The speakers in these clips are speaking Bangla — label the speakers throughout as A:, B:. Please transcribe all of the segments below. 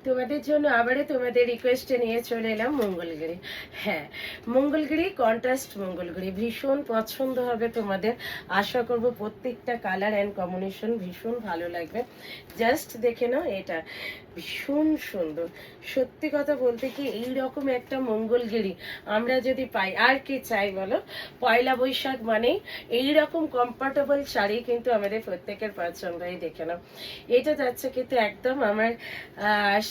A: তোমাদের জন্য আবারও তোমাদের রিকোয়েস্টে নিয়ে চলে এলাম মঙ্গলগিরি। হ্যাঁ, মঙ্গলগিরি কন্ট্রাস্ট মঙ্গলগিরি ভীষণ পছন্দ হবে তোমাদের। আশা করব প্রত্যেকটা কালার অ্যান্ড কম্বিনেশন ভীষণ ভালো লাগবে। জাস্ট দেখে নাও, এটা ভীষণ সুন্দর। সত্যি কথা বলতে কি, এইরকম একটা মঙ্গলগিরি আমরা যদি পাই আর কি চাই বলো। পয়লা বৈশাখ মানেই এইরকম কমফোর্টেবল শাড়ি কিন্তু আমাদের প্রত্যেকের পছন্দই। দেখে নাও, এটা যাচ্ছে কিন্তু একদম আমার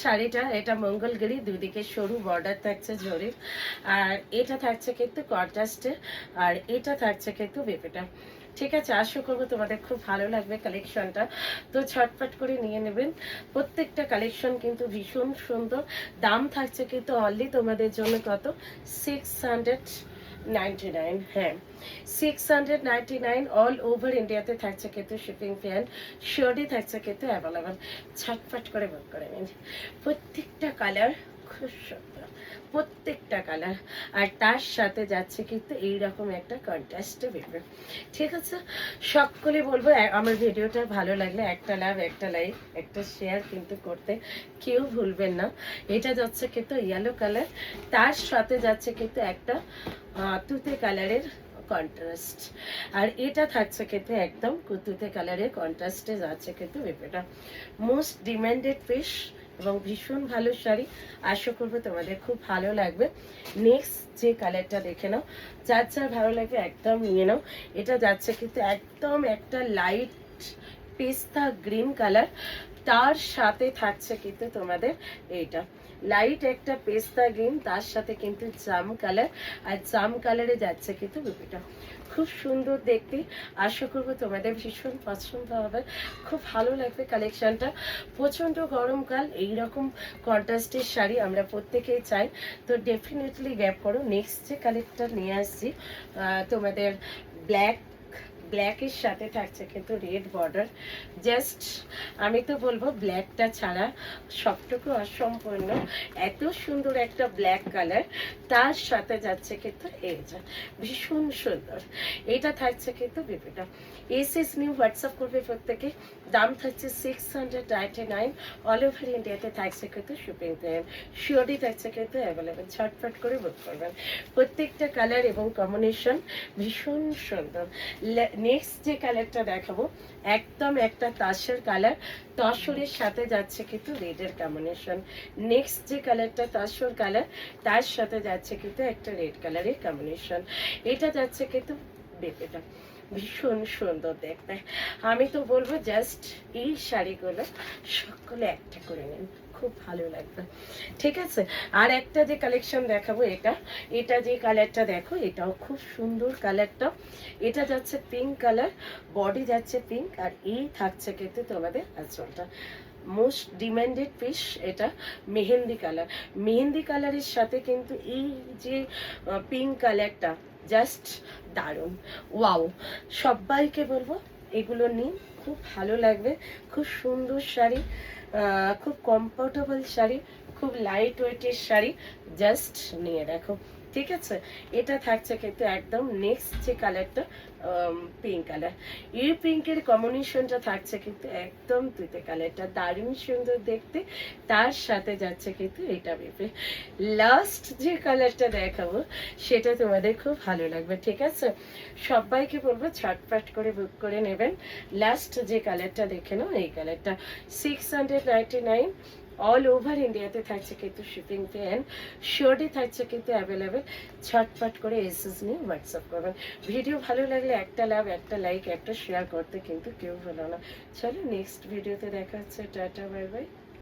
A: শাড়িটা, এটা মঙ্গলগিরি, দুদিকে সরু বর্ডার থাকছে জরির, আর এটা থাকছে কিন্তু কন্ট্রাস্টে, আর এটা থাকছে কিন্তু বেপেটা। ঠিক আছে, আশা করবো তোমাদের খুব ভালো লাগবে কালেকশনটা। তো ছটফট করে নিয়ে নেবেন। প্রত্যেকটা কালেকশন কিন্তু ভীষণ সুন্দর। দাম থাকছে কিন্তু অনলি তোমাদের জন্য কত, 699। হ্যাঁ, 699 অল ওভার ইন্ডিয়াতে থাকছে কিন্তু শিপিং ফি অ্যান্ড শিওরই থাকছে কিন্তু অ্যাভেলেবেল। ছটফট করে বুক করে নিন। প্রত্যেকটা কালার খুব সুন্দর, প্রত্যেকটা কালার, আর তার সাথে যাচ্ছে কিন্তু এইরকম একটা কন্ট্রাস্টে বেরবে। ঠিক আছে, সকলে বলবো আমার ভিডিওটা ভালো লাগলে একটা লাভ, একটা লাইক, একটা শেয়ার কিন্তু করতে কেউ ভুলবেন না। এটা যাচ্ছে কিন্তু ইয়েলো কালার, তার সাথে যাচ্ছে কিন্তু একটা তুতে কালারের কন্ট্রাস্ট, আর এটা থাকছে কিন্তু একদম কুতুতে কালারের কন্ট্রাস্টে যাচ্ছে কিন্তু বেপেটা। মোস্ট ডিমান্ডেড পিস এবং ভীষণ ভালো শাড়ি। আশা করবো তোমাদের খুব ভালো লাগবে। নেক্সট যে কালারটা দেখে নাও, যার যার ভালো লাগবে একদম নিয়ে নাও। এটা যাচ্ছে কিন্তু একদম একটা লাইট পেস্তা গ্রিন কালার, তার সাথে থাকছে কিন্তু তোমাদের এইটা লাইট একটা পেস্তা গ্রিন, তার সাথে কিন্তু জাম কালার, আর জাম কালারে যাচ্ছে কিন্তু রুপিটা। খুব সুন্দর দেখতে। আশা করবো তোমাদের ভীষণ পছন্দ হবে, খুব ভালো লাগবে কালেকশনটা। প্রচণ্ড গরমকাল, এইরকম কন্ট্রাস্টের শাড়ি আমরা প্রত্যেকেই চাই। তো ডেফিনেটলি গ্যাপ করো। নেক্সট যে কালেক্টটা নিয়ে আসছি তোমাদের ব্ল্যাকের সাথে থাকছে কিন্তু রেড বর্ডার। জাস্ট আমি তো বলবো ব্ল্যাকটা ছাড়া সবটুকু অসম্পূর্ণ। এত সুন্দর একটা ব্ল্যাক কালার, তার সাথে যাচ্ছে কিন্তু এটা ভীষণ সুন্দর। এটা থাকছে কিন্তু বিপিটা। এস নিউ হোয়াটসঅ্যাপ করবে প্রত্যেকে। দাম থাকছে 699 অল ওভার ইন্ডিয়াতে থাকছে কিন্তু শিপিং টাইম শিওরই থাকছে কিন্তু অ্যাভেলেবেল। ছটফট করে বুক করবেন। প্রত্যেকটা কালার এবং কম্বিনেশন ভীষণ সুন্দর। নেক্সট যে কালারটা দেখাবো একদম একটা তাসের কালার, তসরের সাথে যাচ্ছে কিন্তু রেডের কম্বিনেশন। নেক্সট যে কালারটা তসর কালার, তার সাথে যাচ্ছে কিন্তু একটা রেড কালারের কম্বিনেশন। এটা যাচ্ছে কিন্তু বেপেটা, ভীষণ সুন্দর দেখতে। আমি তো বলবো জাস্ট এই শাড়িগুলো সকলে একটা করে নিন, খুব ভালো লাগবে। ঠিক আছে, আর একটা যে কালেকশন দেখাবো, এটা যে কালারটা দেখো, এটাও খুব সুন্দর কালারটা। এটা যাচ্ছে পিঙ্ক কালার, বডি যাচ্ছে পিঙ্ক, আর এই থাকছে কিন্তু তোমাদের আঁচলটা। মোস্ট ডিমান্ডেড পিস এটা মেহেন্দি কালার। মেহেন্দি কালারের সাথে কিন্তু এই যে পিঙ্ক কালারটা জাস্ট দারুণ, ওয়াও। সবাইকে বলবো এগুলো নিন, খুব ভালো লাগবে। খুব সুন্দর শাড়ি, খুব কমফোর্টেবল শাড়ি, খুব লাইট ওয়েটের শাড়ি। জাস্ট নিয়ে দেখো। ঠিক আছে, এটা থাকছে কিন্তু একদম নেক্সট যে কালারটা পিঙ্ক কালার, এই পিঙ্কের কম্বিনেশনটা থাকছে কিন্তু একদম তুতে কালারটা, দারুণ সুন্দর দেখতে। তার সাথে যাচ্ছে কিন্তু এটা ভেবে লাস্ট যে কালারটা দেখাবো, সেটা তোমাদের খুব ভালো লাগবে। ঠিক আছে, সবাইকে বলবো ছটফট করে বুক করে নেবেন। লাস্ট যে কালারটা দেখে নাও, এই কালারটা 699 অল ওভার ইন্ডিয়াতে থাকছে কিন্তু শিপিং ফি অ্যান্ড শিওরলি থাকছে কিন্তু অ্যাভেলেবেল। ছটফট করে এসএস নিয়ে হোয়াটসঅ্যাপ করবেন। ভিডিও ভালো লাগলে একটা লাভ, একটা লাইক, একটা শেয়ার করতে কিন্তু কেউ ভুলো না। চলো নেক্সট ভিডিওতে দেখা হচ্ছে। Tata, bye bye.